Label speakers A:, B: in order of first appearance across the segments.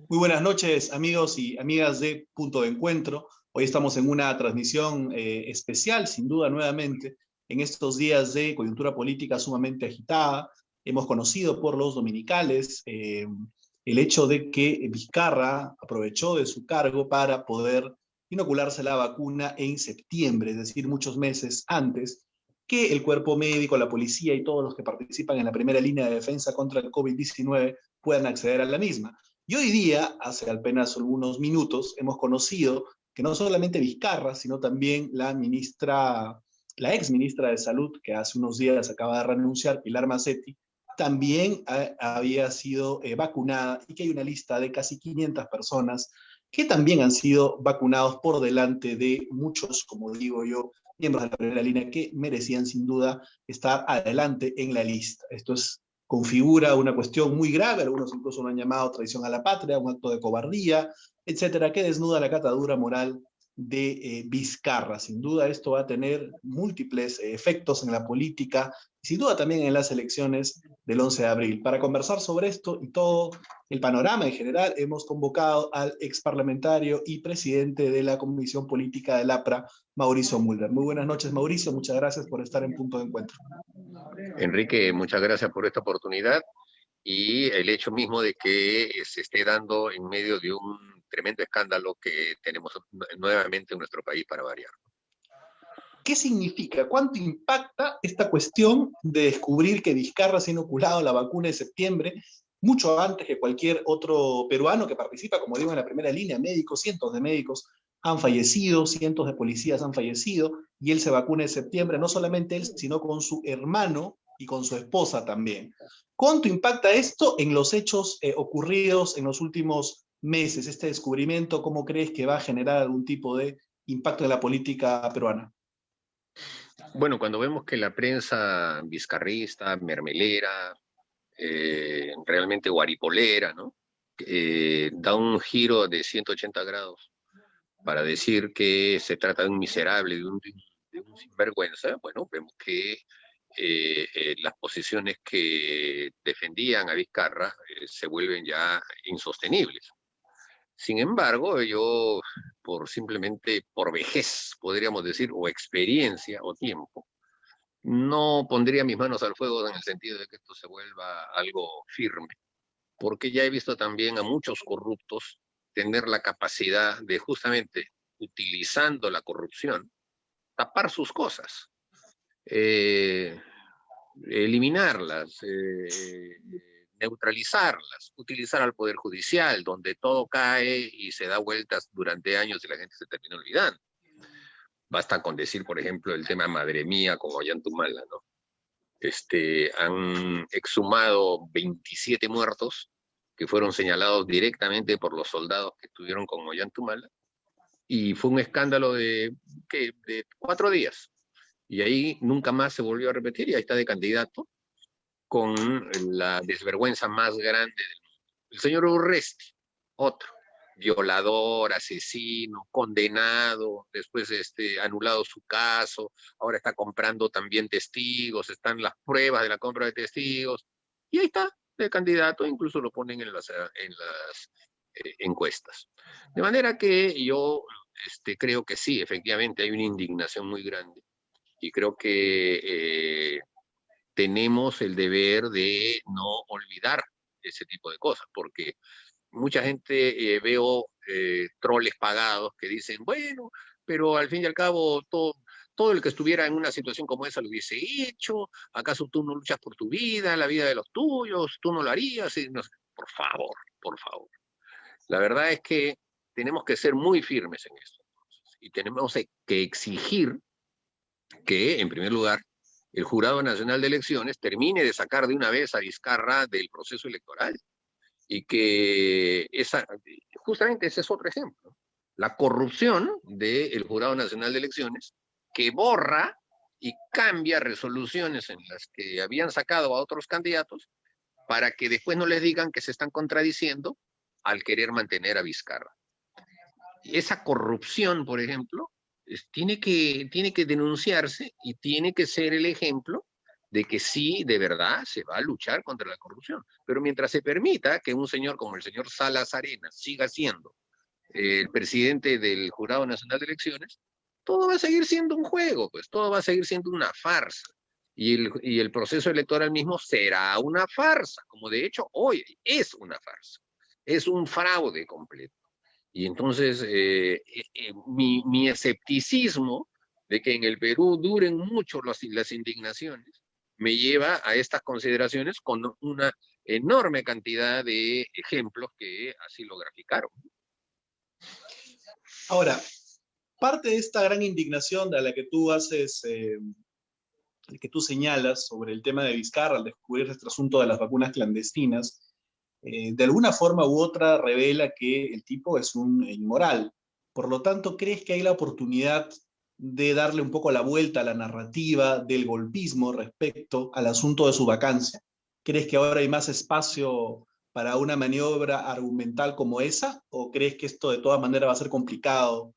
A: Muy buenas noches, amigos y amigas de Punto de Encuentro. Hoy estamos en una transmisión especial, sin duda, nuevamente, en estos días de coyuntura política sumamente agitada. Hemos conocido por los dominicales el hecho de que Vizcarra aprovechó de su cargo para poder inocularse la vacuna en septiembre, es decir, muchos meses antes que el cuerpo médico, la policía y todos los que participan en la primera línea de defensa contra el COVID-19 puedan acceder a la misma. Y hoy día, hace apenas algunos minutos, hemos conocido que no solamente Vizcarra, sino también la ex ministra de Salud, que hace unos días acaba de renunciar, Pilar Macetti, también había sido vacunada y que hay una lista de casi 500 personas que también han sido vacunados por delante de muchos, como digo yo, miembros de la primera línea que merecían sin duda estar adelante en la lista. Esto configura una cuestión muy grave, algunos incluso lo han llamado traición a la patria, un acto de cobardía, etcétera, que desnuda la catadura moral de Vizcarra. Sin duda esto va a tener múltiples efectos en la política y sin duda también en las elecciones del 11 de abril. Para conversar sobre esto y todo el panorama en general, hemos convocado al ex parlamentario y presidente de la Comisión Política del APRA, Mauricio Mulder. Muy buenas noches, Mauricio. Muchas gracias por estar en Punto de Encuentro.
B: Enrique, muchas gracias por esta oportunidad y el hecho mismo de que se esté dando en medio de un tremendo escándalo que tenemos nuevamente en nuestro país para variar.
A: ¿Qué significa? ¿Cuánto impacta esta cuestión de descubrir que Vizcarra se ha inoculado la vacuna de septiembre, mucho antes que cualquier otro peruano que participa, como digo, en la primera línea? Médicos, cientos de médicos han fallecido, cientos de policías han fallecido, y él se vacuna en septiembre, no solamente él, sino con su hermano y con su esposa también. ¿Cuánto impacta esto en los hechos ocurridos en los últimos meses? Este descubrimiento, ¿cómo crees que va a generar algún tipo de impacto en la política peruana?
B: Bueno, cuando vemos que la prensa vizcarrista, mermelera, realmente guaripolera, ¿no? Da un giro de 180 grados para decir que se trata de un miserable, de un sinvergüenza, bueno, vemos que las posiciones que defendían a Vizcarra se vuelven ya insostenibles. Sin embargo, yo simplemente por vejez, podríamos decir, o experiencia o tiempo, no pondría mis manos al fuego en el sentido de que esto se vuelva algo firme, porque ya he visto también a muchos corruptos tener la capacidad de justamente utilizando la corrupción, tapar sus cosas, eh, eliminarlas, neutralizarlas, utilizar al Poder Judicial, donde todo cae y se da vueltas durante años y la gente se termina olvidando. Basta con decir, por ejemplo, el tema Madre Mía con Ollantumala, ¿no? Han exhumado 27 muertos que fueron señalados directamente por los soldados que estuvieron con Ollantumala, y fue un escándalo de 4 días. Y ahí nunca más se volvió a repetir, y ahí está de candidato con la desvergüenza más grande del mundo. El señor Urresti, otro, violador, asesino, condenado, después anulado su caso, ahora está comprando también testigos, están las pruebas de la compra de testigos, y ahí está de candidato, incluso lo ponen en las encuestas. De manera que yo creo que sí, efectivamente hay una indignación muy grande, y creo que tenemos el deber de no olvidar ese tipo de cosas, porque mucha gente veo troles pagados que dicen, bueno, pero al fin y al cabo todo el que estuviera en una situación como esa lo hubiese hecho. ¿Acaso tú no luchas por tu vida, la vida de los tuyos? ¿Tú no lo harías? Y no sé. Por favor, por favor. La verdad es que tenemos que ser muy firmes en esto, y tenemos que exigir que, en primer lugar, el Jurado Nacional de Elecciones termine de sacar de una vez a Vizcarra del proceso electoral, y que justamente ese es otro ejemplo, la corrupción del Jurado Nacional de Elecciones, que borra y cambia resoluciones en las que habían sacado a otros candidatos para que después no les digan que se están contradiciendo al querer mantener a Vizcarra. Esa corrupción, por ejemplo, tiene que denunciarse y tiene que ser el ejemplo de que sí, de verdad, se va a luchar contra la corrupción. Pero mientras se permita que un señor como el señor Salas Arenas siga siendo el presidente del Jurado Nacional de Elecciones, todo va a seguir siendo un juego, pues todo va a seguir siendo una farsa. Y el proceso electoral mismo será una farsa, como de hecho hoy es una farsa. Es un fraude completo. Y entonces mi escepticismo de que en el Perú duren mucho las indignaciones me lleva a estas consideraciones con una enorme cantidad de ejemplos que así lo graficaron.
A: Ahora, parte de esta gran indignación de la que tú haces, que tú señalas sobre el tema de Vizcarra al descubrir este asunto de las vacunas clandestinas, de alguna forma u otra revela que el tipo es un inmoral. Por lo tanto, ¿crees que hay la oportunidad de darle un poco la vuelta a la narrativa del golpismo respecto al asunto de su vacancia? ¿Crees que ahora hay más espacio para una maniobra argumental como esa? ¿O crees que esto de todas maneras va a ser complicado,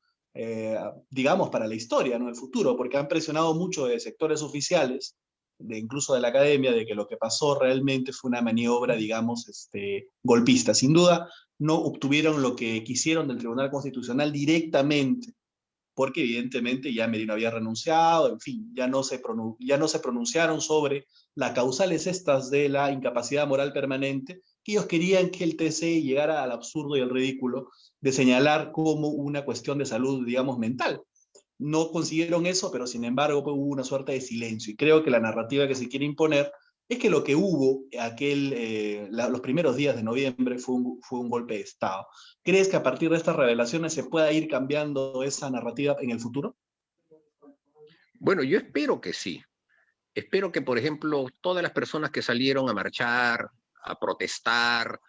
A: digamos, para la historia, ¿no? El futuro, porque han presionado mucho de sectores oficiales, incluso de la academia, de que lo que pasó realmente fue una maniobra, digamos, golpista. Sin duda, no obtuvieron lo que quisieron del Tribunal Constitucional directamente, porque evidentemente ya Merino había renunciado, en fin, ya no se pronunciaron sobre las causales estas de la incapacidad moral permanente, que ellos querían que el TC llegara al absurdo y al ridículo de señalar como una cuestión de salud, digamos, mental. No consiguieron eso, pero sin embargo pues, hubo una suerte de silencio. Y creo que la narrativa que se quiere imponer es que lo que hubo los primeros días de noviembre fue un golpe de Estado. ¿Crees que a partir de estas revelaciones se pueda ir cambiando esa narrativa en el futuro?
B: Bueno, yo espero que sí. Espero que, por ejemplo, todas las personas que salieron a marchar, a protestar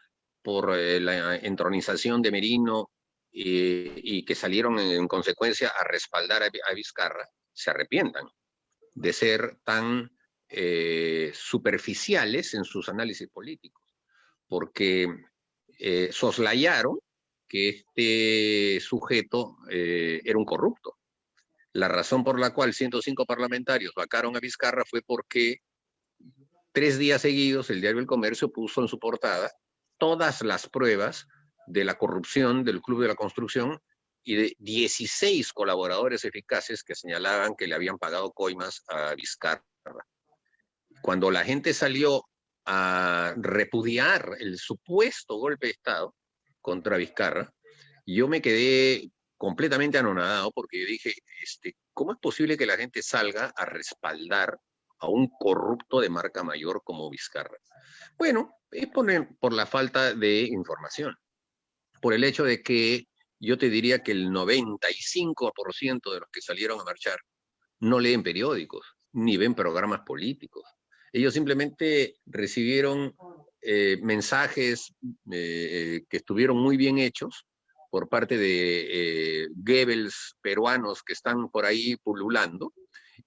B: por la entronización de Merino y que salieron en consecuencia a respaldar a Vizcarra, se arrepientan de ser tan superficiales en sus análisis políticos, porque soslayaron que este sujeto era un corrupto. La razón por la cual 105 parlamentarios vacaron a Vizcarra fue porque 3 días seguidos el diario El Comercio puso en su portada todas las pruebas de la corrupción del Club de la Construcción y de 16 colaboradores eficaces que señalaban que le habían pagado coimas a Vizcarra. Cuando la gente salió a repudiar el supuesto golpe de Estado contra Vizcarra, yo me quedé completamente anonadado porque yo dije, ¿cómo es posible que la gente salga a respaldar a un corrupto de marca mayor como Vizcarra? Bueno, es por la falta de información, por el hecho de que yo te diría que el 95% de los que salieron a marchar no leen periódicos, ni ven programas políticos. Ellos simplemente recibieron mensajes que estuvieron muy bien hechos por parte de Goebbels peruanos que están por ahí pululando,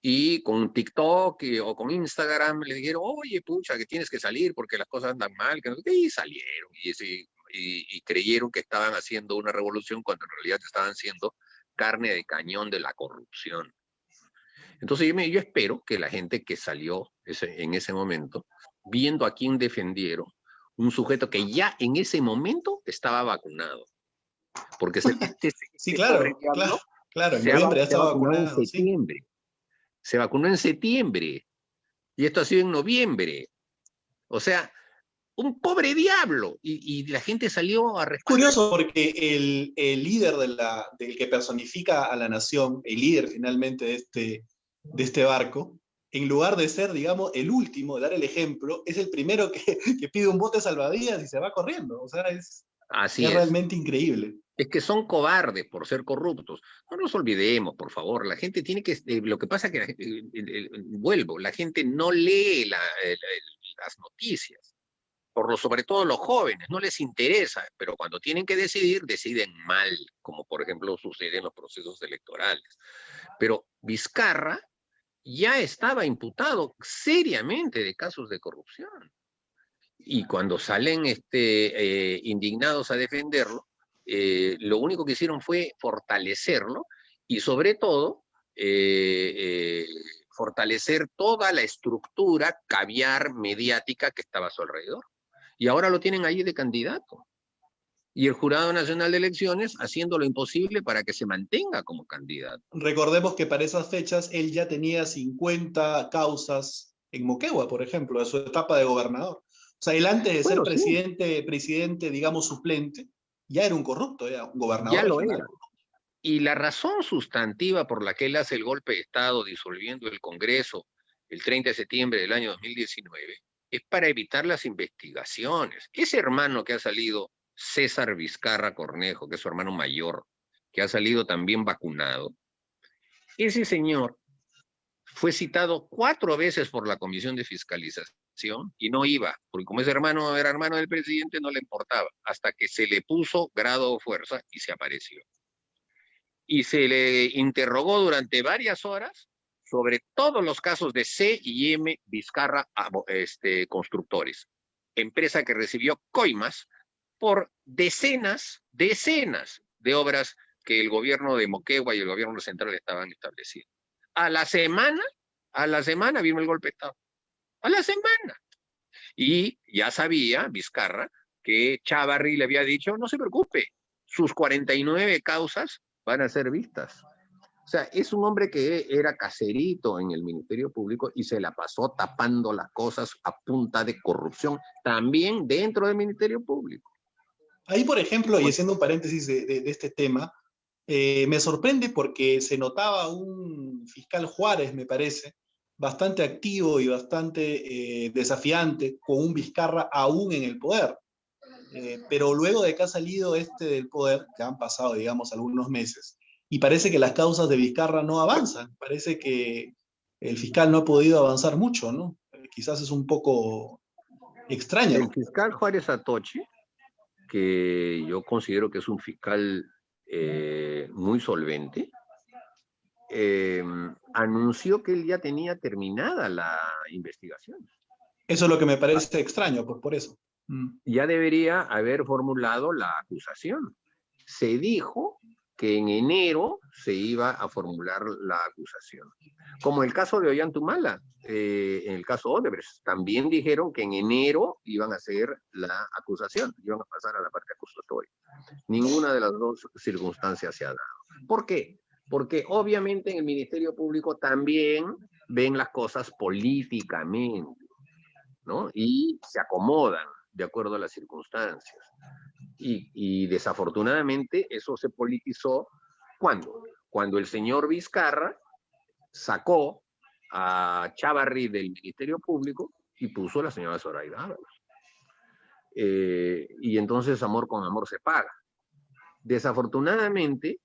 B: y con TikTok o con Instagram le dijeron, oye, pucha, que tienes que salir porque las cosas andan mal, que no sé qué, y salieron, y creyeron que estaban haciendo una revolución cuando en realidad estaban siendo carne de cañón de la corrupción. Entonces yo espero que la gente que salió en ese momento, viendo a quién defendieron, un sujeto que ya en ese momento estaba vacunado, porque
A: Sí, claro,
B: diablo
A: claro, en noviembre ya
B: se
A: estaba
B: vacunó en
A: vacunado, sí.
B: septiembre. Se vacunó en septiembre y esto ha sido en noviembre. O sea, un pobre diablo. Y la gente salió a respaldar.
A: Curioso porque el líder del que personifica a la nación, el líder finalmente de este barco, en lugar de ser, digamos, el último, de dar el ejemplo, es el primero que pide un bote salvavidas y se va corriendo. O sea,
B: Así
A: es
B: es.
A: realmente increíble.
B: Es que son cobardes por ser corruptos. No nos olvidemos, por favor. La gente tiene que... lo que pasa es que, vuelvo, la gente no lee las noticias. Sobre todo los jóvenes, no les interesa, pero cuando tienen que decidir, deciden mal, como por ejemplo sucede en los procesos electorales. Pero Vizcarra ya estaba imputado seriamente de casos de corrupción. Y cuando salen indignados a defenderlo, lo único que hicieron fue fortalecerlo y sobre todo fortalecer toda la estructura caviar mediática que estaba a su alrededor. Y ahora lo tienen ahí de candidato. Y el Jurado Nacional de Elecciones haciendo lo imposible para que se mantenga como candidato.
A: Recordemos que para esas fechas él ya tenía 50 causas en Moquegua, por ejemplo, de su etapa de gobernador. O sea, él antes de ser
B: Bueno, sí,
A: presidente, digamos, suplente, ya era un corrupto, era un
B: ya
A: gobernador
B: lo
A: regional.
B: era. Y la razón sustantiva por la que él hace el golpe de Estado disolviendo el Congreso el 30 de septiembre del año 2019 es para evitar las investigaciones. Ese hermano que ha salido, César Vizcarra Cornejo, que es su hermano mayor, que ha salido también vacunado, ese señor fue citado 4 veces por la Comisión de Fiscalización y no iba, porque como ese hermano era hermano del presidente, no le importaba, hasta que se le puso grado o fuerza y se apareció. Y se le interrogó durante varias horas sobre todos los casos de C&M Vizcarra Constructores, empresa que recibió coimas por decenas de obras que el gobierno de Moquegua y el gobierno central estaban estableciendo. A la semana vino el golpe de Estado. A la semana. Y ya sabía Vizcarra que Chávarri le había dicho, no se preocupe, sus 49 causas van a ser vistas. O sea, es un hombre que era caserito en el Ministerio Público y se la pasó tapando las cosas a punta de corrupción, también dentro del Ministerio Público.
A: Ahí, por ejemplo, y haciendo un paréntesis de este tema, me sorprende porque se notaba un fiscal Juárez, me parece, bastante activo y bastante desafiante con un Vizcarra aún en el poder. Pero luego de que ha salido este del poder, que han pasado, digamos, algunos meses, y parece que las causas de Vizcarra no avanzan, parece que el fiscal no ha podido avanzar mucho, ¿no? Quizás es un poco
B: El
A: extraño.
B: fiscal Juárez Atoche, que yo considero que es un fiscal muy solvente, anunció que él ya tenía terminada la investigación.
A: Eso es lo que me parece extraño, pues por eso.
B: Ya debería haber formulado la acusación. Se dijo que en enero se iba a formular la acusación. Como el caso de Ollantumala, en el caso Odebrecht, también dijeron que en enero iban a hacer la acusación, iban a pasar a la parte acusatoria. Ninguna de las dos circunstancias se ha dado. ¿Por qué? Porque obviamente en el Ministerio Público también ven las cosas políticamente, ¿no? Y se acomodan de acuerdo a las circunstancias. Y desafortunadamente eso se politizó ¿cuándo? Cuando el señor Vizcarra sacó a Chávarri del Ministerio Público y puso a la señora Zoraida Ábalos. Y entonces amor con amor se paga. Desafortunadamente,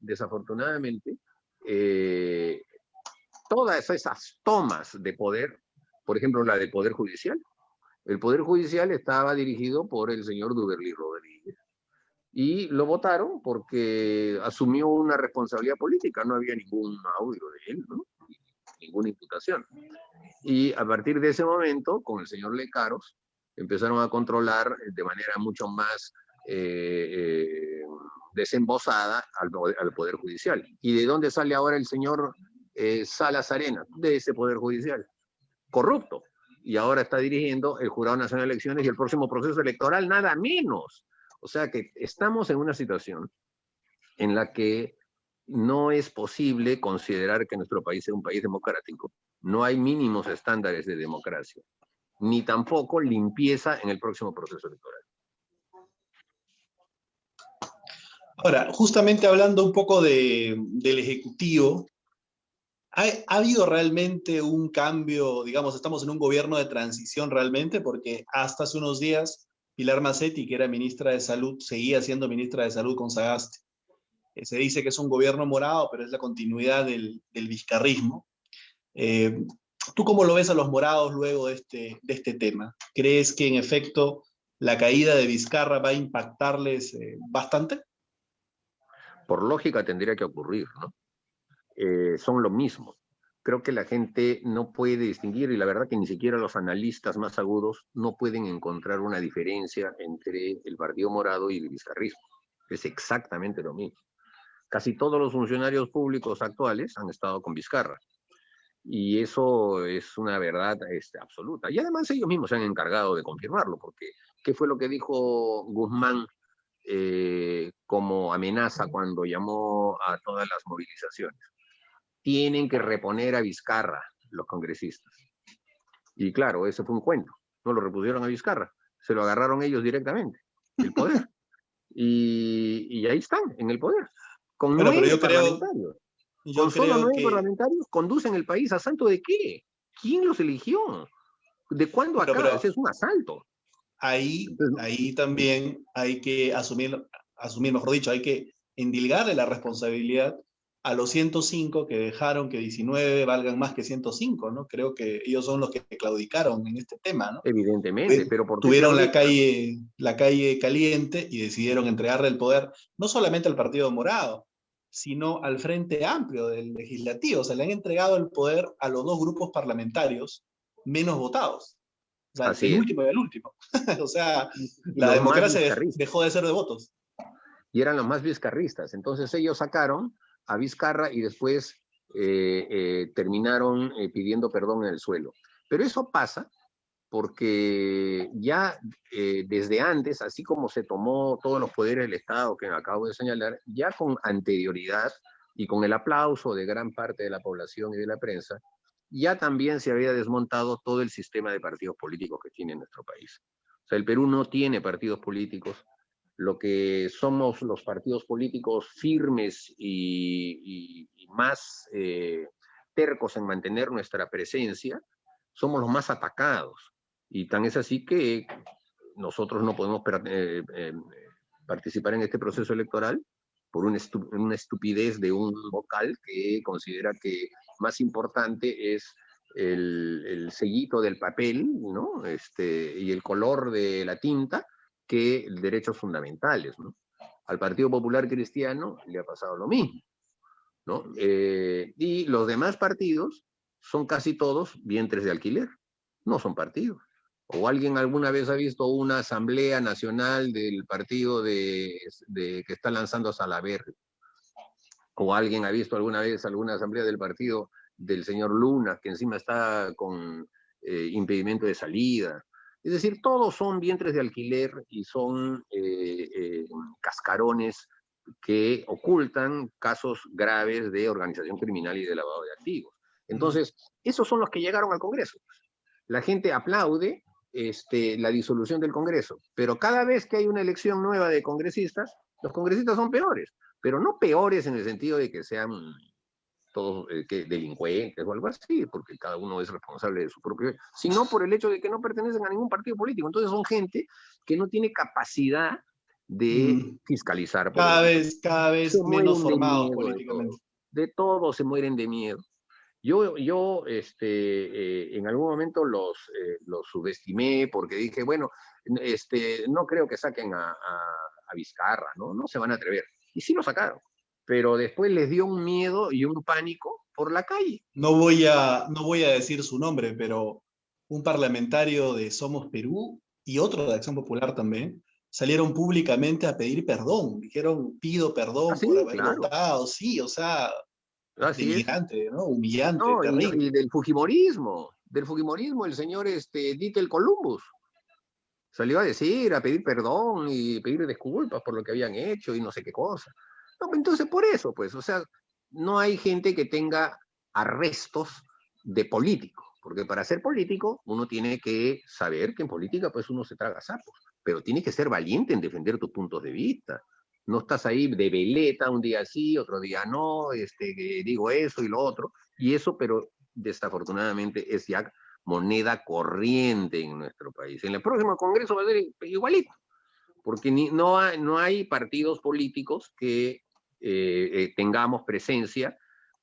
B: todas esas tomas de poder, por ejemplo la del Poder Judicial, el Poder Judicial estaba dirigido por el señor Duberly Rodríguez. Y lo votaron porque asumió una responsabilidad política, no había ningún audio de él, ¿no? Ninguna imputación. Y a partir de ese momento, con el señor Lecaros, empezaron a controlar de manera mucho más desembosada al Poder Judicial. ¿Y de dónde sale ahora el señor Salas Arenas? De ese Poder Judicial, corrupto. Y ahora está dirigiendo el Jurado Nacional de Elecciones y el próximo proceso electoral, nada menos. O sea que estamos en una situación en la que no es posible considerar que nuestro país sea un país democrático. No hay mínimos estándares de democracia, ni tampoco limpieza en el próximo proceso electoral.
A: Ahora, justamente hablando un poco del Ejecutivo, ¿ha habido realmente un cambio? Digamos, estamos en un gobierno de transición realmente, porque hasta hace unos días Pilar Macetti, que era ministra de Salud, seguía siendo ministra de Salud con Sagasti. Se dice que es un gobierno morado, pero es la continuidad del vizcarrismo. ¿Tú cómo lo ves a los morados luego de este tema? ¿Crees que en efecto la caída de Vizcarra va a impactarles bastante?
B: Por lógica tendría que ocurrir, ¿no? Son lo mismo. Creo que la gente no puede distinguir, y la verdad que ni siquiera los analistas más agudos no pueden encontrar una diferencia entre el Partido Morado y el vizcarrismo. Es exactamente lo mismo. Casi todos los funcionarios públicos actuales han estado con Vizcarra. Y eso es una verdad absoluta. Y además ellos mismos se han encargado de confirmarlo, porque ¿qué fue lo que dijo Guzmán como amenaza cuando llamó a todas las movilizaciones? Tienen que reponer a Vizcarra los congresistas. Y claro, ese fue un cuento. No lo repusieron a Vizcarra, se lo agarraron ellos directamente, el poder. Y ahí están, en el poder, con
A: Bueno, pero
B: 9 parlamentarios.
A: yo
B: Con solo
A: creo
B: 9
A: que,
B: parlamentarios conducen el país. ¿A santo de qué? ¿Quién los eligió? ¿De cuándo
A: bueno,
B: acá? Ese
A: pero
B: es un asalto. Entonces,
A: ahí también hay que asumir, mejor dicho, hay que endilgarle la responsabilidad a los 105 que dejaron que 19 valgan más que 105, ¿no? Creo que ellos son los que claudicaron en este tema, ¿no?
B: evidentemente, pero ¿por qué
A: Tuvieron
B: claudican?
A: la calle caliente y decidieron entregarle el poder no solamente al Partido Morado, sino al Frente Amplio del Legislativo. O sea, le han entregado el poder a los dos grupos parlamentarios menos votados. O sea, al
B: Así es.
A: penúltimo y al último. O sea, la
B: Los más
A: democracia
B: vizcarristas.
A: dejó de ser de votos.
B: Y eran los más vizcarristas. Entonces ellos sacaron a Vizcarra y después terminaron pidiendo perdón en el suelo. Pero eso pasa porque ya desde antes, así como se tomó todos los poderes del Estado que acabo de señalar, ya con anterioridad y con el aplauso de gran parte de la población y de la prensa, ya también se había desmontado todo el sistema de partidos políticos que tiene nuestro país. O sea, el Perú no tiene partidos políticos. Lo que somos los partidos políticos firmes y más tercos en mantener nuestra presencia, somos los más atacados. Y tan es así que nosotros no podemos participar en este proceso electoral por una estupidez de un vocal que considera que más importante es el sellito del papel, ¿no? Y el color de la tinta que derechos fundamentales, ¿no? Al Partido Popular Cristiano le ha pasado lo mismo, ¿no? Y los demás partidos son casi todos vientres de alquiler, no son partidos. ¿O alguien alguna vez ha visto una asamblea nacional del partido que está lanzando a Salaverry? ¿O alguien ha visto alguna vez alguna asamblea del partido del señor Luna, que encima está con impedimento de salida? Es decir, todos son vientres de alquiler y son cascarones que ocultan casos graves de organización criminal y de lavado de activos. Entonces, esos son los que llegaron al Congreso. La gente aplaude la disolución del Congreso, pero cada vez que hay una elección nueva de congresistas, los congresistas son peores, pero no peores en el sentido de que sean todos delincuentes o algo así, porque cada uno es responsable de su propio, sino por el hecho de que no pertenecen a ningún partido político. Entonces son gente que no tiene capacidad de fiscalizar, por ejemplo.
A: Cada
B: Se
A: vez menos
B: mueren de
A: formados
B: miedo
A: políticamente.
B: de todo se mueren de miedo. Yo en algún momento los subestimé porque dije, bueno, no creo que saquen a Vizcarra, ¿no? No se van a atrever. Y sí lo sacaron, pero después les dio un miedo y un pánico por la calle.
A: No voy a decir su nombre, pero un parlamentario de Somos Perú y otro de Acción Popular también salieron públicamente a pedir perdón. Dijeron, pido
B: Ah,
A: perdón por
B: sí,
A: haber
B: claro,
A: votado. Sí, o sea,
B: así es.
A: denigrante, ¿no? Humillante,
B: No, y
A: terrible.
B: del Fujimorismo, el señor Dítel Columbus. Salió a decir, a pedir perdón y pedir disculpas por lo que habían hecho y no sé qué cosa. No, entonces por eso, pues, o sea, no hay gente que tenga arrestos de político, porque para ser político uno tiene que saber que en política pues uno se traga sapos, pero tiene que ser valiente en defender tus puntos de vista. No estás ahí de veleta un día sí, otro día no, digo eso y lo otro, y eso, pero desafortunadamente es ya moneda corriente en nuestro país. En el próximo Congreso va a ser igualito, porque no hay partidos políticos que tengamos presencia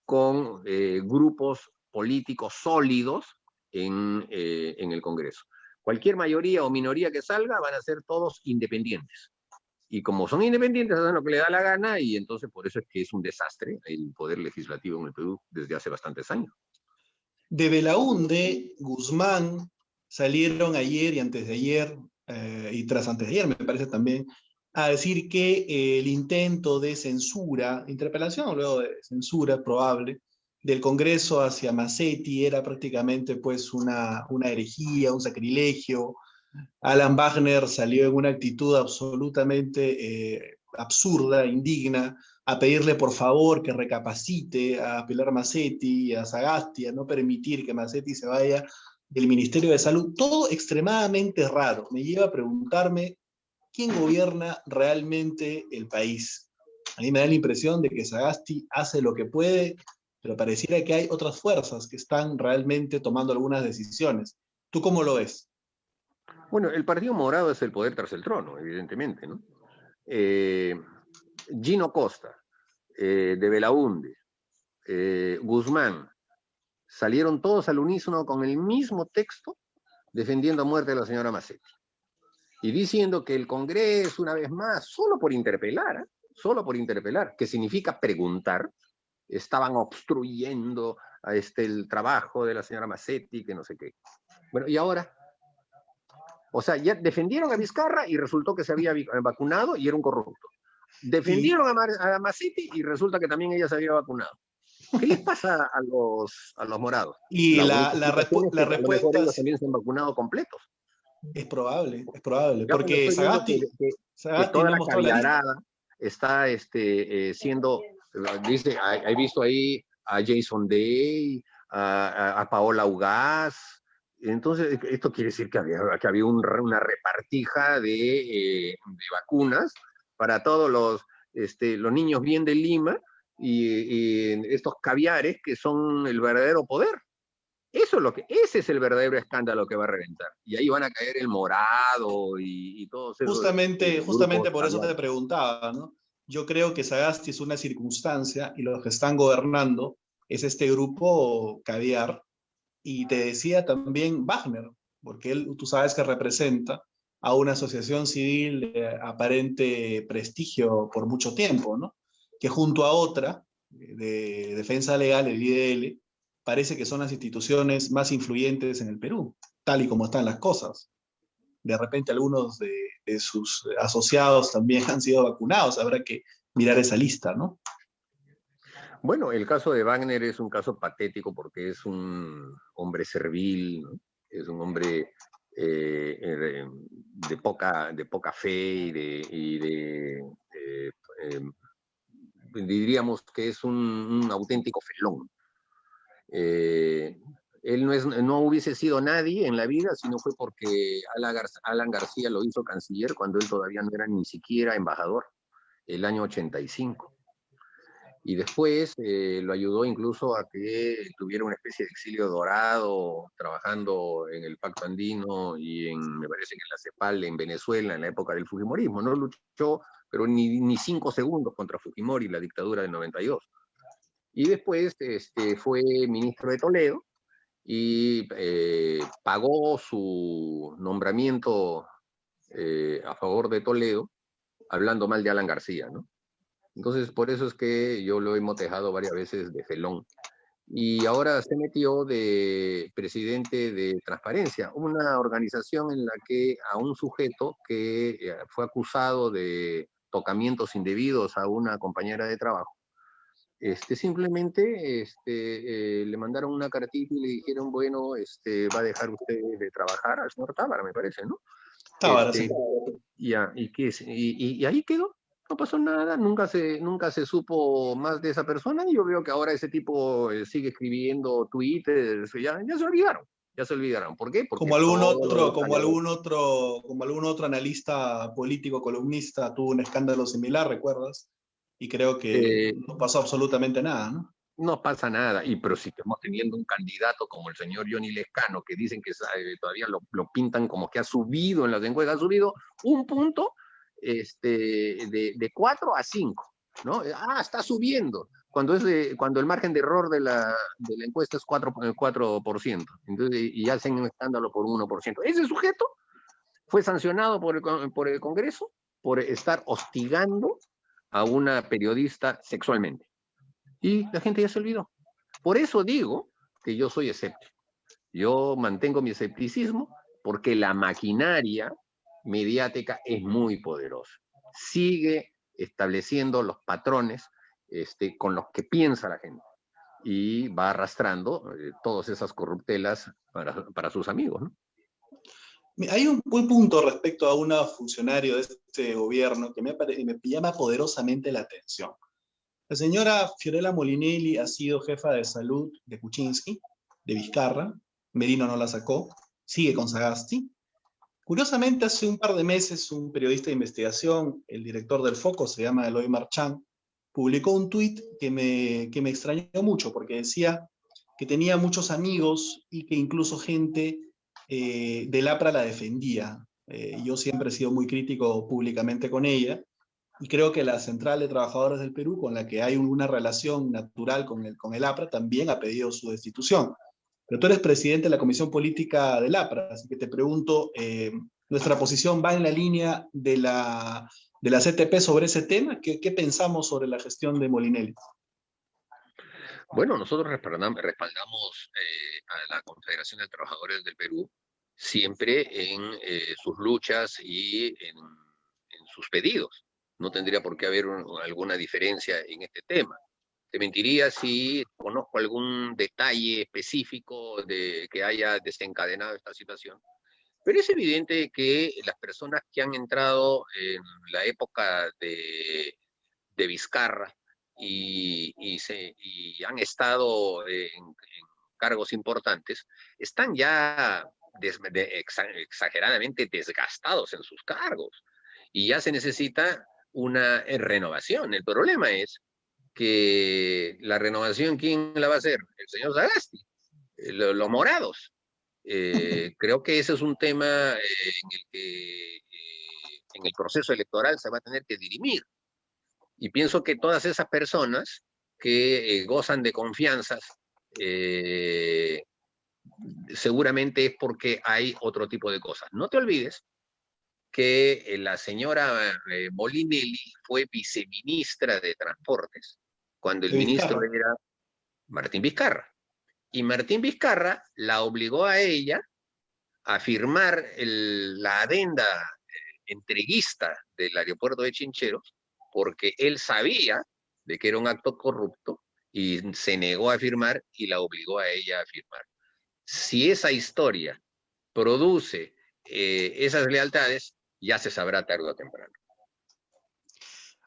B: con grupos políticos sólidos en el Congreso. Cualquier mayoría o minoría que salga van a ser todos independientes. Y como son independientes, hacen lo que le da la gana y entonces por eso es que es un desastre el poder legislativo en el Perú desde hace bastantes años.
A: De Belaúnde, Guzmán, salieron ayer y antes de ayer, y tras antes de ayer me parece también, a decir que el intento de censura, interpelación o luego de censura probable, del Congreso hacia Massetti era prácticamente pues una herejía, un sacrilegio. Alan Wagner salió en una actitud absolutamente absurda, indigna, a pedirle por favor que recapacite a Pilar Massetti, a Sagasti, a no permitir que Massetti se vaya del Ministerio de Salud. Todo extremadamente raro. Me lleva a preguntarme quién gobierna realmente el país. A mí me da la impresión de que Sagasti hace lo que puede, pero pareciera que hay otras fuerzas que están realmente tomando algunas decisiones. ¿Tú cómo lo ves?
B: Bueno, el Partido Morado es el poder tras el trono, evidentemente, ¿no? Gino Costa, de Belaunde, Guzmán, salieron todos al unísono con el mismo texto defendiendo a muerte a la señora Massetti. Y diciendo que el Congreso, una vez más, solo por interpelar, que significa preguntar, estaban obstruyendo el trabajo de la señora Massetti, que no sé qué. Bueno, y ahora, o sea, ya defendieron a Vizcarra y resultó que se había vacunado y era un corrupto. Defendieron a Massetti y resulta que también ella se había vacunado. ¿Qué les pasa a los morados?
A: Y
B: La única explicación es que a lo mejor
A: respuesta
B: ellos también se han vacunado completos.
A: es probable,
B: Ya cuando
A: porque
B: estoy viendo que
A: Sagasti
B: toda
A: no
B: la
A: mostró la lista.
B: caviarada está siendo, dice, he visto ahí a Jason Day, a Paola Ugaz. Entonces, esto quiere decir que había una repartija de vacunas para todos los niños bien de Lima y estos caviares que son el verdadero poder. Ese es el verdadero escándalo que va a reventar. Y ahí van a caer el Morado y todos esos grupos
A: Justamente por eso te
B: caviares.
A: preguntaba, ¿no? Yo creo que Sagasti es una circunstancia y los que están gobernando es este grupo caviar. Y te decía también Wagner, porque él, tú sabes que representa a una asociación civil de aparente prestigio por mucho tiempo, ¿no? Que junto a otra, de defensa legal, el IDL, parece que son las instituciones más influyentes en el Perú, tal y como están las cosas. De repente algunos de sus asociados también han sido vacunados, habrá que mirar esa lista, ¿no?
B: Bueno, el caso de Wagner es un caso patético porque es un hombre servil, ¿no? Es un hombre de poca fe diríamos que es un auténtico felón. Eh, él no hubiese sido nadie en la vida si no fue porque Alan García lo hizo canciller cuando él todavía no era ni siquiera embajador, el año 85. Y después lo ayudó incluso a que tuviera una especie de exilio dorado, trabajando en el Pacto Andino y me parece que en la CEPAL en Venezuela, en la época del Fujimorismo. No luchó, pero ni 5 segundos contra Fujimori, la dictadura del 92. Y después fue ministro de Toledo y pagó su nombramiento a favor de Toledo, hablando mal de Alan García, ¿no? Entonces, por eso es que yo lo he motejado varias veces de felón. Y ahora se metió de presidente de Transparencia, una organización en la que a un sujeto que fue acusado de tocamientos indebidos a una compañera de trabajo, simplemente le mandaron una cartita y le dijeron, bueno, va a dejar usted de trabajar al señor Tábara, me parece, ¿no?
A: Tábara, sí.
B: Ya, y ahí quedó, no pasó nada, nunca se supo más de esa persona, y yo veo que ahora ese tipo sigue escribiendo Twitter, ya se olvidaron. ¿Por qué? Porque todo lo salió.
A: Como algún otro analista político, columnista, tuvo un escándalo similar, ¿recuerdas? Y creo que
B: Eh,
A: no pasó absolutamente nada, ¿no?
B: no pasa nada, pero si estamos teniendo un candidato como el señor Johnny Lescano, que dicen que todavía lo pintan como que ha subido en las encuestas, ha subido un punto de 4 a 5, ¿no? Está subiendo, cuando el margen de error de la encuesta es 4%, entonces, y hacen un escándalo por un 1%. Ese sujeto fue sancionado por el Congreso por estar hostigando a una periodista sexualmente. Y la gente ya se olvidó. Por eso digo que yo soy escéptico. Yo mantengo mi escepticismo porque la maquinaria mediática es muy poderosa. Sigue estableciendo los patrones con los que piensa la gente. y va arrastrando todas esas corruptelas para sus amigos, ¿no?
A: Hay un buen punto respecto a una funcionario de este gobierno que me llama poderosamente la atención. La señora Fiorella Molinelli ha sido jefa de salud de Kuczynski, de Vizcarra. Merino no la sacó, sigue con Sagasti. Curiosamente, hace un par de meses, un periodista de investigación, el director del Foco, se llama Eloy Marchand, publicó un tuit que me extrañó mucho, porque decía que tenía muchos amigos y que incluso gente del APRA la defendía. Yo siempre he sido muy crítico públicamente con ella, y creo que la Central de Trabajadores del Perú, con la que hay una relación natural con el APRA, también ha pedido su destitución. Pero tú eres presidente de la Comisión Política del APRA, así que te pregunto, ¿nuestra posición va en la línea de la CTP sobre ese tema? ¿Qué pensamos sobre la gestión de Molinelli?
B: Bueno, nosotros respaldamos a la Confederación de Trabajadores del Perú siempre en sus luchas y en sus pedidos. No tendría por qué haber alguna diferencia en este tema. Te mentiría si conozco algún detalle específico de que haya desencadenado esta situación. Pero es evidente que las personas que han entrado en la época de Vizcarra y han estado en cargos importantes, están ya exageradamente desgastados en sus cargos y ya se necesita una renovación. El problema es que la renovación, ¿quién la va a hacer? El señor Sagasti, los morados. Creo que ese es un tema en el que en el proceso electoral se va a tener que dirimir. Y pienso que todas esas personas que gozan de confianzas, eh, seguramente es porque hay otro tipo de cosas. No te olvides que la señora Molinelli fue viceministra de Transportes cuando el
A: De
B: ministro
A: Vizcarra.
B: era Martín Vizcarra. Y Martín Vizcarra la obligó a ella a firmar la adenda entreguista del aeropuerto de Chincheros porque él sabía de que era un acto corrupto y se negó a firmar y la obligó a ella a firmar. Si esa historia produce esas lealtades, ya se sabrá tarde o temprano.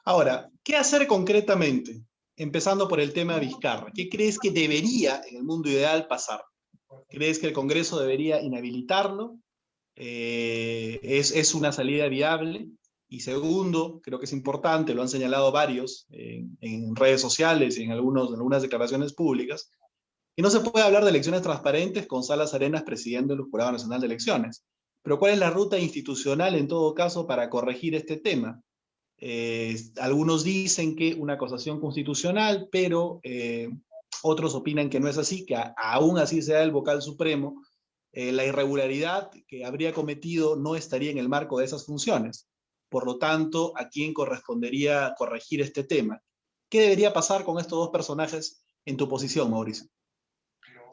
A: Ahora, ¿qué hacer concretamente? Empezando por el tema de Vizcarra. ¿Qué crees que debería, en el mundo ideal, pasar? ¿Crees que el Congreso debería inhabilitarlo? ¿Es una salida viable? Y segundo, creo que es importante, lo han señalado varios en redes sociales y en algunas declaraciones públicas, que no se puede hablar de elecciones transparentes con Salas Arenas presidiendo el Jurado Nacional de Elecciones. Pero ¿cuál es la ruta institucional en todo caso para corregir este tema? Algunos dicen que una acusación constitucional, pero otros opinan que no es así, que aún así sea el vocal supremo, la irregularidad que habría cometido no estaría en el marco de esas funciones. Por lo tanto, ¿a quién correspondería corregir este tema? ¿Qué debería pasar con estos dos personajes en tu posición, Mauricio?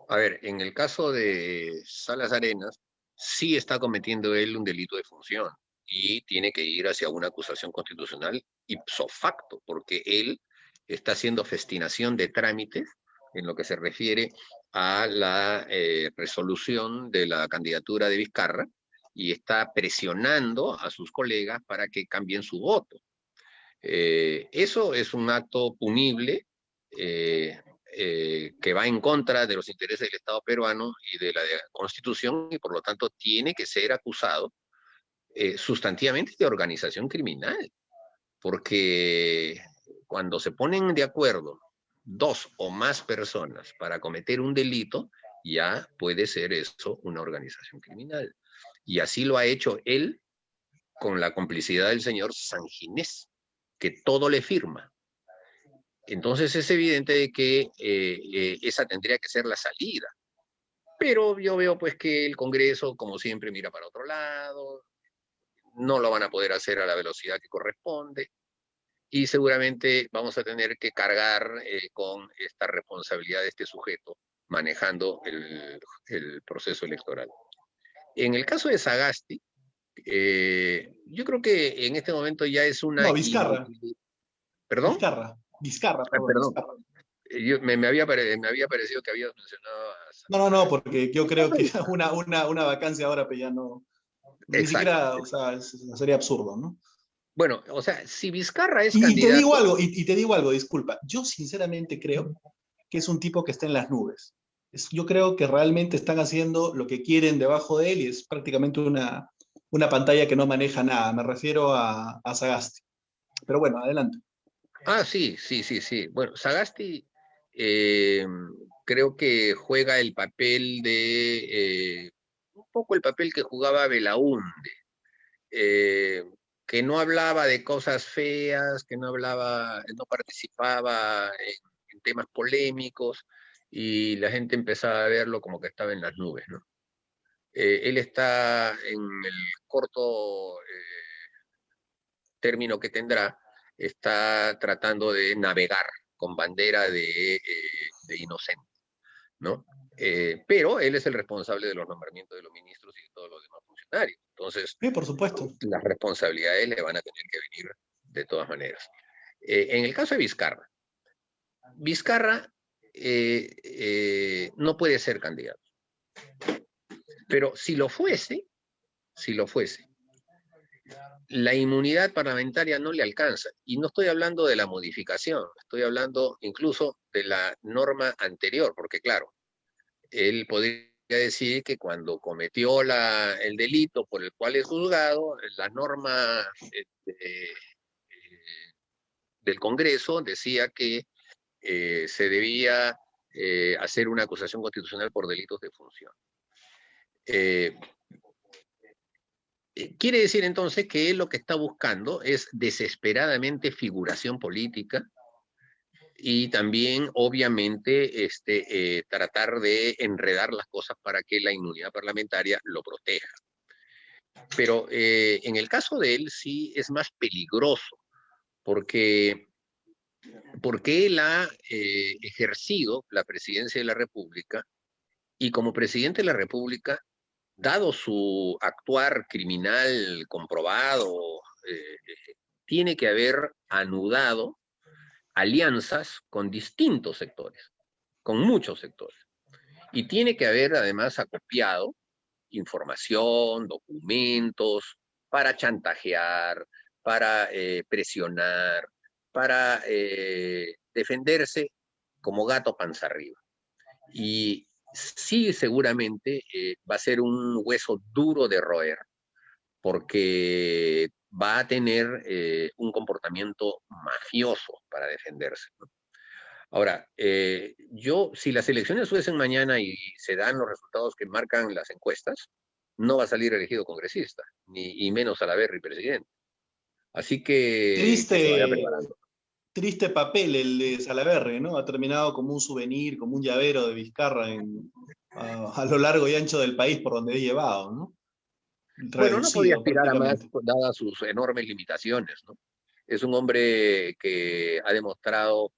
B: A ver, en el caso de Salas Arenas, sí está cometiendo él un delito de función y tiene que ir hacia una acusación constitucional ipso facto, porque él está haciendo festinación de trámites en lo que se refiere a la resolución de la candidatura de Vizcarra y está presionando a sus colegas para que cambien su voto. Eso es un acto punible que va en contra de los intereses del Estado peruano y de la Constitución y por lo tanto tiene que ser acusado sustantivamente de organización criminal, porque cuando se ponen de acuerdo dos o más personas para cometer un delito, ya puede ser eso una organización criminal. Y así lo ha hecho él con la complicidad del señor Sanginés, que todo le firma. Entonces es evidente que esa tendría que ser la salida. Pero yo veo pues que el Congreso, como siempre, mira para otro lado, no lo van a poder hacer a la velocidad que corresponde y seguramente vamos a tener que cargar con esta responsabilidad de este sujeto manejando el proceso electoral. En el caso de Sagasti, yo creo que en este momento ya es una
A: No, Vizcarra.
B: inutilidad. ¿Perdón?
A: Vizcarra,
B: Ah,
A: perdón,
B: perdón.
A: Vizcarra.
B: me había parecido que habías mencionado a
A: No,
B: Sagasti.
A: porque yo creo que una vacancia ahora pues ya no, ni
B: Exacto.
A: siquiera, o sea, sería absurdo, ¿no?
B: Bueno, o sea, si Vizcarra es
A: Y te digo
B: candidato,
A: algo, y te digo algo, disculpa, yo sinceramente creo que es un tipo que está en las nubes. Yo creo que realmente están haciendo lo que quieren debajo de él y es prácticamente una pantalla que no maneja nada. Me refiero a Sagasti. Pero bueno, adelante.
B: sí, sí, sí, sí. Bueno, Sagasti eh, creo que juega el papel un poco el papel que jugaba Belaúnde, eh, que no hablaba de cosas feas, que no participaba en temas polémicos y la gente empezaba a verlo como que estaba en las nubes, ¿no? Él está en el corto término que tendrá, está tratando de navegar con bandera de inocente, ¿no? Pero él es el responsable de los nombramientos de los ministros y de todos los demás funcionarios. Entonces,
A: Sí, por supuesto.
B: las responsabilidades le van a tener que venir de todas maneras. En el caso de Vizcarra, Vizcarra no puede ser candidato, pero si lo fuese, la inmunidad parlamentaria no le alcanza. Y no estoy hablando de la modificación, estoy hablando incluso de la norma anterior, porque claro, él podría decir que cuando cometió el delito por el cual es juzgado, la norma del Congreso decía que se debía hacer una acusación constitucional por delitos de función. Eh, Quiere decir entonces que él lo que está buscando es desesperadamente figuración política y también, obviamente, tratar de enredar las cosas para que la inmunidad parlamentaria lo proteja. Pero en el caso de él sí es más peligroso, porque, porque él ha ejercido la presidencia de la República y como presidente de la República, dado su actuar criminal comprobado, tiene que haber anudado alianzas con distintos sectores, con muchos sectores. Y tiene que haber además acopiado información, documentos, para chantajear, para presionar, para defenderse como gato panza arriba. Y sí, seguramente va a ser un hueso duro de roer, porque va a tener un comportamiento mafioso para defenderse, ¿no? Ahora, si las elecciones fuesen mañana y se dan los resultados que marcan las encuestas, no va a salir elegido congresista, ni y menos Salaverry presidente. Así que se vaya
A: Triste,
B: preparando.
A: triste papel el de Salaverry, ¿no? Ha terminado como un souvenir, como un llavero de Vizcarra a lo largo y ancho del país por donde he llevado, ¿no?
B: Bueno, no podía
A: Reducido
B: aspirar a más,
A: prácticamente.
B: dadas sus enormes limitaciones, ¿no? Es un hombre que ha demostrado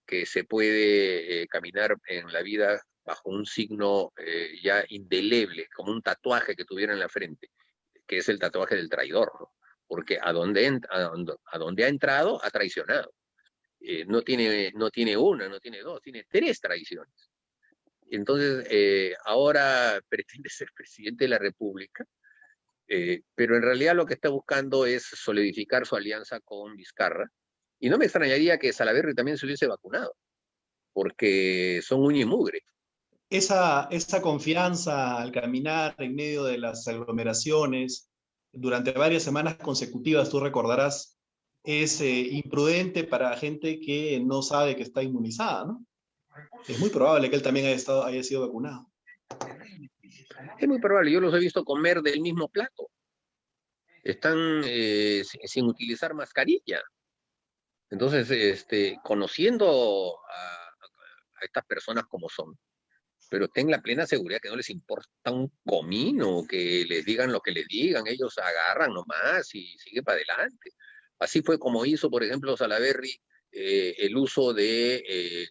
B: que se puede caminar en la vida bajo un signo ya indeleble, como un tatuaje que tuviera en la frente, que es el tatuaje del traidor, ¿no? Porque a donde ha entrado ha traicionado. No tiene una, no tiene dos, tiene tres traiciones. Entonces, ahora pretende ser presidente de la República, pero en realidad lo que está buscando es solidificar su alianza con Vizcarra. Y no me extrañaría que Salaverry también se hubiese vacunado, porque son uña y mugre.
A: Esa confianza al caminar en medio de las aglomeraciones durante varias semanas consecutivas, tú recordarás, es imprudente para gente que no sabe que está inmunizada, ¿no? Es muy probable que él también haya sido vacunado.
B: Es muy probable, yo los he visto comer del mismo plato. Están sin utilizar mascarilla. Entonces, conociendo a estas personas como son, pero ten la plena seguridad que no les importa un comino, que les digan lo que les digan, ellos agarran nomás y siguen para adelante. Así fue como hizo, por ejemplo, Salaverry el uso de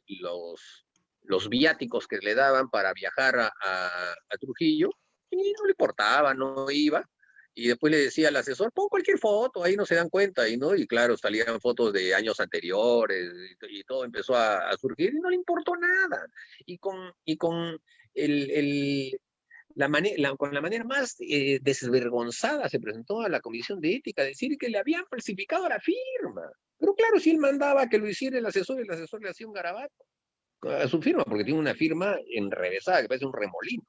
B: los viáticos que le daban para viajar a Trujillo, y no le importaba, no iba, Y después le decía al asesor, pon cualquier foto, ahí no se dan cuenta, y no, y claro, salían fotos de años anteriores, y todo empezó a surgir, y no le importó nada. Y con con la manera más desvergonzada se presentó a la Comisión de Ética a decir que le habían falsificado la firma. Pero claro, si él mandaba que lo hiciera el asesor le hacía un garabato a su firma, porque tiene una firma enrevesada, que parece un remolino.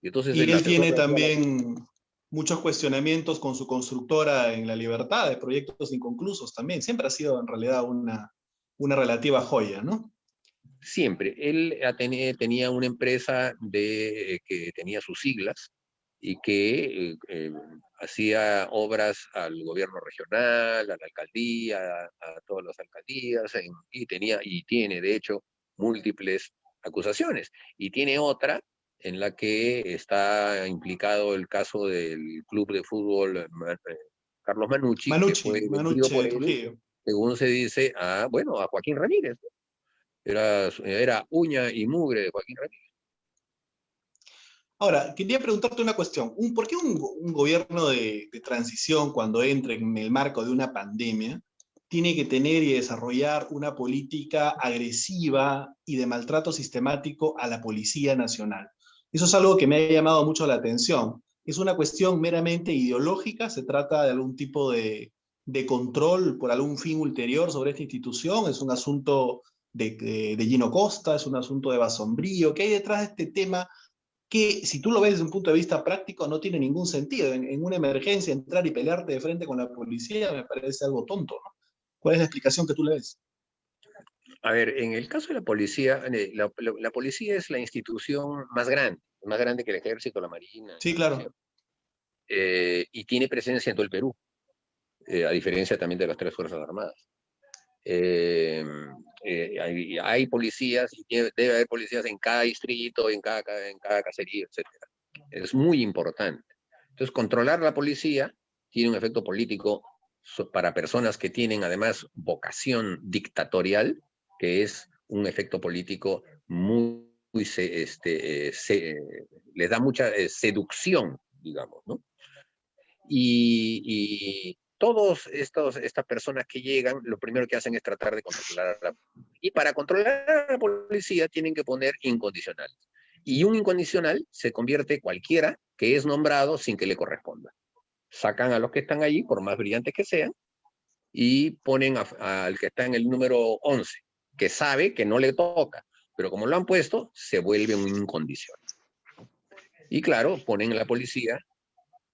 B: Y entonces
A: Y
B: el
A: él
B: asesor
A: tiene
B: le hacía la firma.
A: también muchos cuestionamientos con su constructora en La Libertad, de proyectos inconclusos también. Siempre ha sido en realidad una relativa joya, ¿no?
B: Siempre. Él tenía una empresa que tenía sus siglas y que hacía obras al gobierno regional, a la alcaldía, a todas las alcaldías, y tiene, de hecho, múltiples acusaciones. Y tiene otra en la que está implicado el caso del club de fútbol Carlos Manucci, que fue vendido
A: Manucci
B: por
A: de
B: él,
A: Trujillo.
B: según se dice, a Joaquín Ramírez. Era uña y mugre de Joaquín Ramírez.
A: Ahora, quería preguntarte una cuestión. ¿Por qué un gobierno de transición, cuando entre en el marco de una pandemia, tiene que tener y desarrollar una política agresiva y de maltrato sistemático a la Policía Nacional? Eso es algo que me ha llamado mucho la atención. ¿Es una cuestión meramente ideológica? ¿Se trata de algún tipo de control por algún fin ulterior sobre esta institución? ¿Es un asunto de Gino Costa? ¿Es un asunto de Basombrío? ¿Qué hay detrás de este tema que, si tú lo ves desde un punto de vista práctico, no tiene ningún sentido? En una emergencia, entrar y pelearte de frente con la policía me parece algo tonto, ¿no? ¿Cuál es la explicación que tú le ves?
B: A ver, en el caso de la policía, la policía es la institución más grande que el ejército, la marina,
A: Sí,
B: la nación,
A: claro.
B: y tiene presencia en todo el Perú, a diferencia también de las tres Fuerzas Armadas. Eh, hay policías, y debe haber policías en cada distrito, en cada caserío, etcétera. Es muy importante. Entonces, controlar la policía tiene un efecto político para personas que tienen además vocación dictatorial, que es un efecto político muy les da mucha seducción, digamos, ¿no? Y estas personas que llegan, lo primero que hacen es tratar de controlar a la policía. Y para controlar a la policía tienen que poner incondicionales. Y un incondicional se convierte cualquiera que es nombrado sin que le corresponda. Sacan a los que están allí, por más brillantes que sean, y ponen al que está en el número 11, que sabe que no le toca, pero como lo han puesto, se vuelve un incondicional. Y claro, ponen a la policía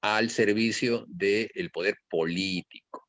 B: al servicio del poder político.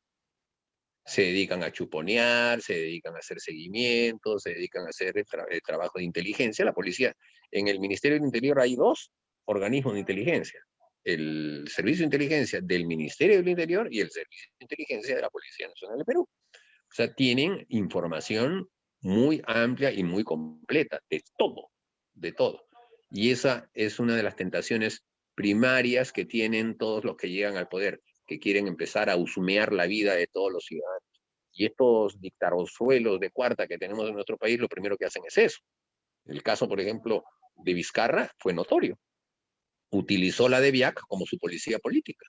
B: Se dedican a chuponear, se dedican a hacer seguimientos, se dedican a hacer el trabajo de inteligencia. La policía, en el Ministerio del Interior hay dos organismos de inteligencia: el Servicio de Inteligencia del Ministerio del Interior y el Servicio de Inteligencia de la Policía Nacional de Perú. O sea, tienen información muy amplia y muy completa de todo, de todo. Y esa es una de las tentaciones primarias que tienen todos los que llegan al poder, que quieren empezar a husmear la vida de todos los ciudadanos. Y estos dictadosuelos de cuarta que tenemos en nuestro país, lo primero que hacen es eso. El caso, por ejemplo, de Vizcarra fue notorio. Utilizó la DEVIAC como su policía política.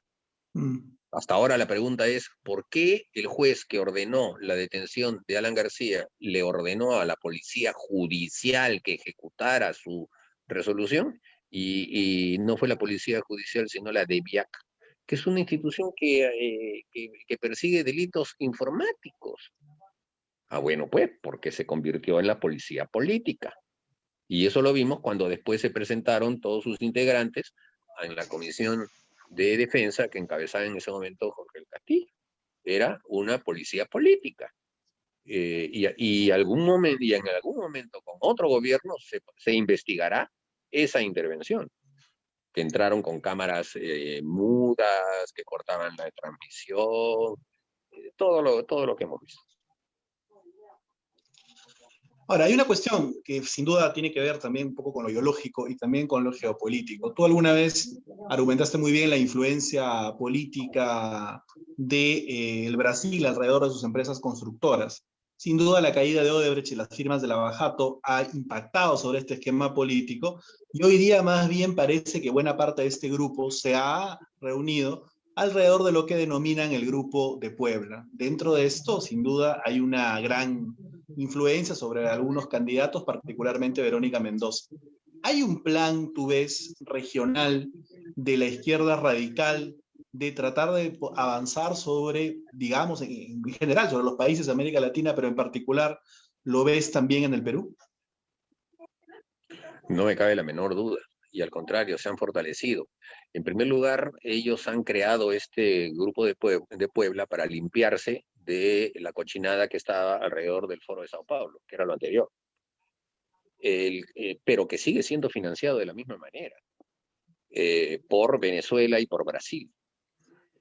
B: Hasta ahora la pregunta es, ¿por qué el juez que ordenó la detención de Alan García le ordenó a la policía judicial que ejecutara su resolución y no fue la policía judicial sino la DEVIAC, que es una institución que persigue delitos informáticos? Ah, bueno, pues, porque se convirtió en la policía política. Y eso lo vimos cuando después se presentaron todos sus integrantes en la Comisión de Defensa que encabezaba en ese momento Jorge el Castillo. Era una policía política. Y en algún momento con otro gobierno se investigará esa intervención, que entraron con cámaras mudas, que cortaban la transmisión, todo lo que hemos visto.
A: Ahora, hay una cuestión que sin duda tiene que ver también un poco con lo biológico y también con lo geopolítico. Tú alguna vez argumentaste muy bien la influencia política del Brasil alrededor de sus empresas constructoras. Sin duda la caída de Odebrecht y las firmas de Lavajato ha impactado sobre este esquema político, y hoy día más bien parece que buena parte de este grupo se ha reunido alrededor de lo que denominan el Grupo de Puebla. Dentro de esto, sin duda, hay una gran influencia sobre algunos candidatos, particularmente Verónica Mendoza. ¿Hay un plan, tú ves, regional de la izquierda radical de tratar de avanzar sobre, digamos, en general, sobre los países de América Latina, pero en particular, lo ves también en el Perú?
B: No me cabe la menor duda. Y al contrario, se han fortalecido. En primer lugar, ellos han creado este grupo de Puebla para limpiarse de la cochinada que estaba alrededor del Foro de Sao Paulo, que era lo anterior. Pero que sigue siendo financiado de la misma manera, por Venezuela y por Brasil.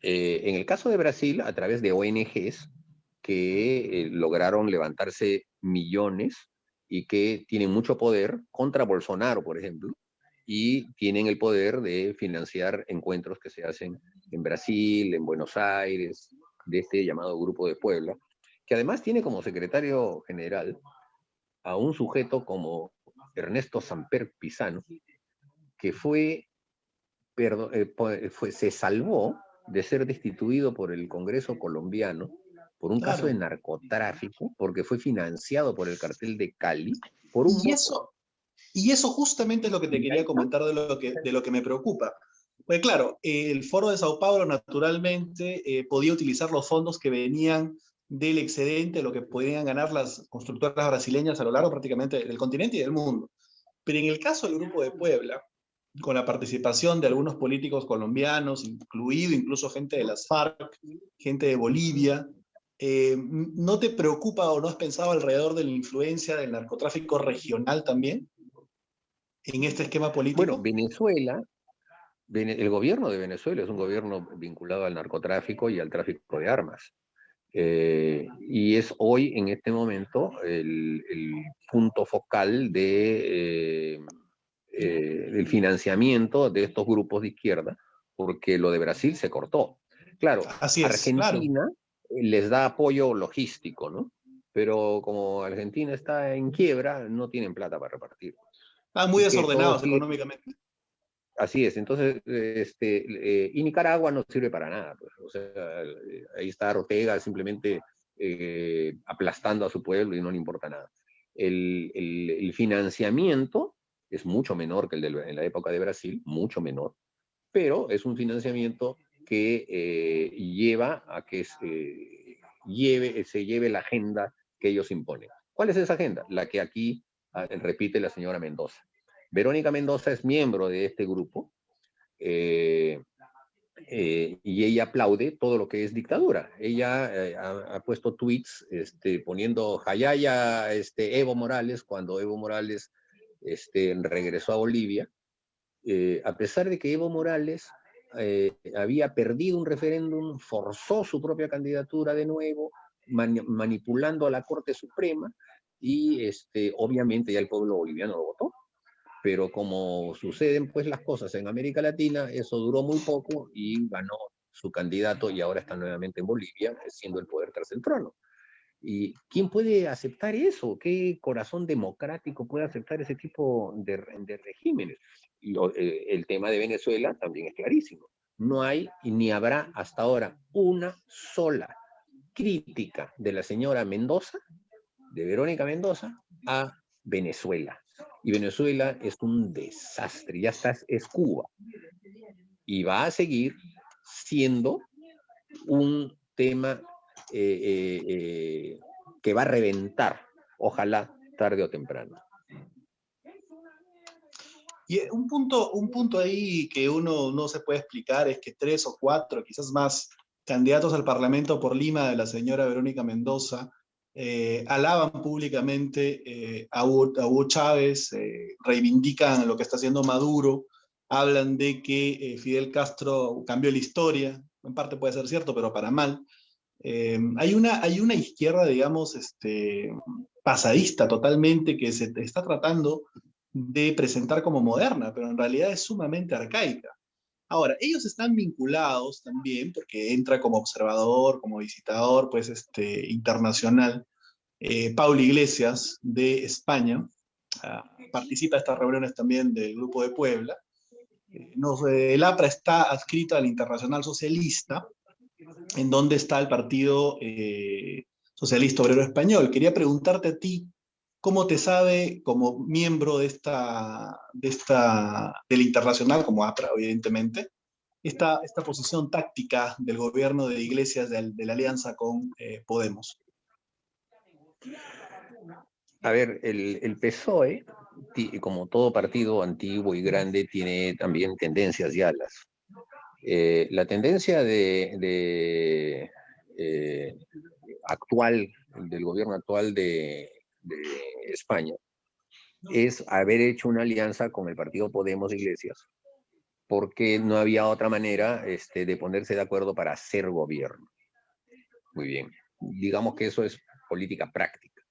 B: En el caso de Brasil, a través de ONGs que lograron levantarse millones y que tienen mucho poder contra Bolsonaro, por ejemplo, y tienen el poder de financiar encuentros que se hacen en Brasil, en Buenos Aires, de este llamado Grupo de Puebla, que además tiene como secretario general a un sujeto como Ernesto Samper Pizano, que se salvó de ser destituido por el Congreso colombiano por un caso de
A: Claro.
B: narcotráfico, porque fue financiado por el cartel de Cali por un
A: Y
B: voto.
A: eso, y eso justamente es lo que te
B: Y ahí
A: quería
B: está.
A: comentar de lo que me preocupa. Pues claro, el Foro de Sao Paulo naturalmente podía utilizar los fondos que venían del excedente, lo que podían ganar las constructoras brasileñas a lo largo prácticamente del continente y del mundo. Pero en el caso del Grupo de Puebla, con la participación de algunos políticos colombianos, incluido incluso gente de las FARC, gente de Bolivia, ¿no te preocupa o no has pensado alrededor de la influencia del narcotráfico regional también en este esquema
B: Bueno,
A: político?
B: Venezuela, el gobierno de Venezuela es un gobierno vinculado al narcotráfico y al tráfico de armas. Y es hoy, en este momento, el punto focal del financiamiento de estos grupos de izquierda, porque lo de Brasil se cortó. Claro,
A: Así es, claro.
B: Argentina les da apoyo logístico, ¿no? Pero como Argentina está en quiebra, no tienen plata para repartir.
A: Están muy
B: Así que todo
A: desordenados
B: sigue.
A: económicamente.
B: Así es, entonces, y Nicaragua no sirve para nada, pues. O sea, ahí está Ortega simplemente aplastando a su pueblo y no le importa nada. El financiamiento es mucho menor que el en la época de Brasil, mucho menor, pero es un financiamiento que lleva a que se lleve la agenda que ellos imponen. ¿Cuál es esa agenda? La que aquí repite la señora Mendoza. Verónica Mendoza es miembro de este grupo, eh, y ella aplaude todo lo que es dictadura. Ella ha puesto tweets poniendo Jayaya Evo Morales cuando Evo Morales regresó a Bolivia, a pesar de que Evo Morales había perdido un referéndum, forzó su propia candidatura de nuevo, manipulando a la Corte Suprema, y obviamente ya el pueblo boliviano lo votó. Pero como suceden pues las cosas en América Latina, eso duró muy poco y ganó su candidato y ahora está nuevamente en Bolivia, siendo el poder tras el trono. ¿Y quién puede aceptar eso? ¿Qué corazón democrático puede aceptar ese tipo de regímenes? Y el tema de Venezuela también es clarísimo. No hay ni habrá hasta ahora una sola crítica de la señora Mendoza, de Verónica Mendoza, a Venezuela. Y Venezuela es un desastre, ya está, es Cuba. Y va a seguir siendo un tema que va a reventar, ojalá tarde o temprano.
A: Y un punto ahí que uno no se puede explicar es que 3 o 4, quizás más, candidatos al Parlamento por Lima de la señora Verónica Mendoza alaban públicamente a Hugo Chávez, reivindican lo que está haciendo Maduro, hablan de que Fidel Castro cambió la historia, en parte puede ser cierto, pero para mal. Hay una izquierda, digamos, pasadista totalmente que se está tratando de presentar como moderna, pero en realidad es sumamente arcaica. Ahora, ellos están vinculados también, porque entra como observador, como visitador, pues, internacional, Pablo Iglesias de España, participa de estas reuniones también del Grupo de Puebla. el APRA está adscrito al Internacional Socialista, en donde está el Partido Socialista Obrero Español. Quería preguntarte a ti, ¿cómo te sabe como miembro del Internacional, como APRA, evidentemente, esta posición táctica del gobierno de Iglesias de la alianza con Podemos?
B: A ver, el PSOE, como todo partido antiguo y grande, tiene también tendencias y alas. La tendencia actual, del gobierno actual de España, es haber hecho una alianza con el partido Podemos Iglesias, porque no había otra manera de ponerse de acuerdo para hacer gobierno. Muy bien, digamos que eso es política práctica.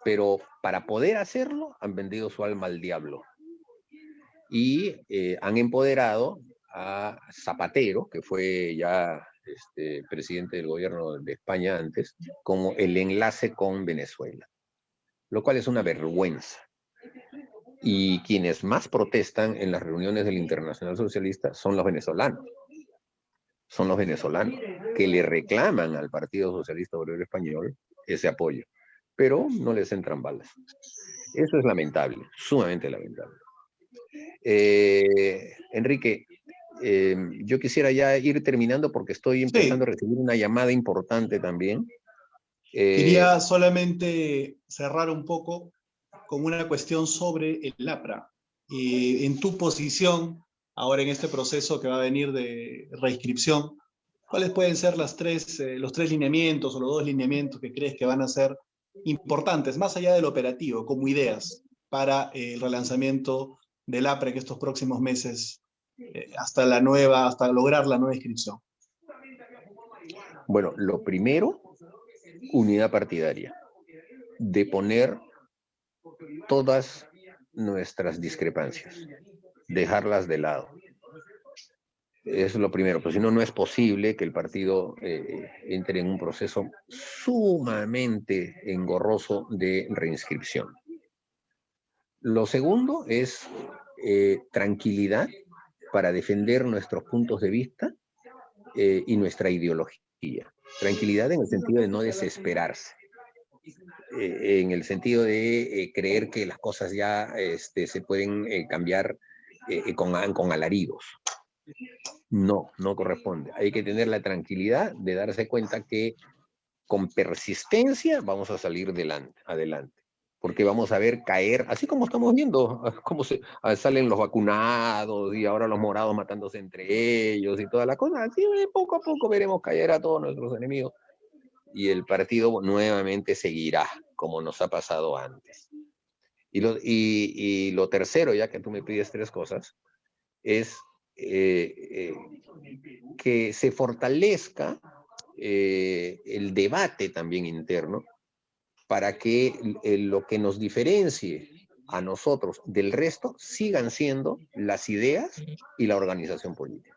B: Pero para poder hacerlo, han vendido su alma al diablo. Y han empoderado a Zapatero, que fue ya presidente del gobierno de España antes, como el enlace con Venezuela, lo cual es una vergüenza. Y quienes más protestan en las reuniones del Internacional Socialista son los venezolanos. Son los venezolanos que le reclaman al Partido Socialista Obrero Español ese apoyo, pero no les entran balas. Eso es lamentable, sumamente lamentable. Enrique, yo quisiera ya ir terminando porque estoy empezando a recibir una llamada importante también.
A: Quería solamente cerrar un poco con una cuestión sobre el APRA. En tu posición, ahora en este proceso que va a venir de reinscripción, ¿cuáles pueden ser los tres lineamientos o los dos lineamientos que crees que van a ser importantes, más allá del operativo, como ideas para el relanzamiento del APRA en estos próximos meses, hasta lograr la nueva inscripción?
B: Bueno, lo primero, unidad partidaria, de poner todas nuestras discrepancias, dejarlas de lado. Eso es lo primero, pues si no, no es posible que el partido entre en un proceso sumamente engorroso de reinscripción. Lo segundo es tranquilidad para defender nuestros puntos de vista y nuestra ideología. Tranquilidad en el sentido de no desesperarse, en el sentido de creer que las cosas ya se pueden cambiar con alaridos. No, no corresponde. Hay que tener la tranquilidad de darse cuenta que con persistencia vamos a salir adelante. Porque vamos a ver caer, así como estamos viendo, cómo salen los vacunados y ahora los morados matándose entre ellos y toda la cosa. Así poco a poco veremos caer a todos nuestros enemigos. Y el partido nuevamente seguirá, como nos ha pasado antes. Y lo tercero, ya que tú me pides tres cosas, es que se fortalezca el debate también interno para que lo que nos diferencie a nosotros del resto sigan siendo las ideas y la organización política.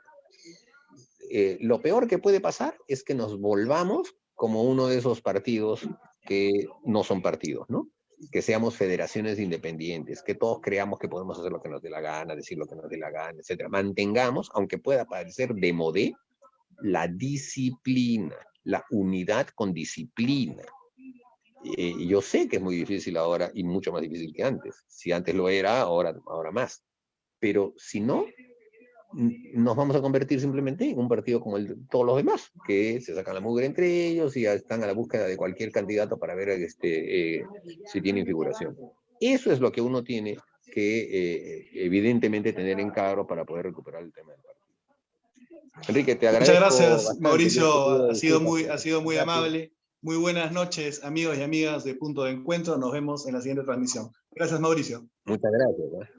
B: Lo peor que puede pasar es que nos volvamos como uno de esos partidos que no son partidos, ¿no? Que seamos federaciones independientes, que todos creamos que podemos hacer lo que nos dé la gana, decir lo que nos dé la gana, etc. Mantengamos, aunque pueda parecer demodé, la disciplina, la unidad con disciplina. Yo sé que es muy difícil ahora y mucho más difícil que antes. Si antes lo era, ahora más. Pero si no, nos vamos a convertir simplemente en un partido como todos los demás, que se sacan la mugre entre ellos y están a la búsqueda de cualquier candidato para ver si tienen figuración. Eso es lo que uno tiene que evidentemente tener en claro para poder recuperar el tema del partido. Enrique, te agradezco.
A: Muchas gracias,
B: bastante.
A: Mauricio, ha sido muy amable. Muy buenas noches, amigos y amigas de Punto de Encuentro. Nos vemos en la siguiente transmisión. Gracias, Mauricio.
B: Muchas gracias.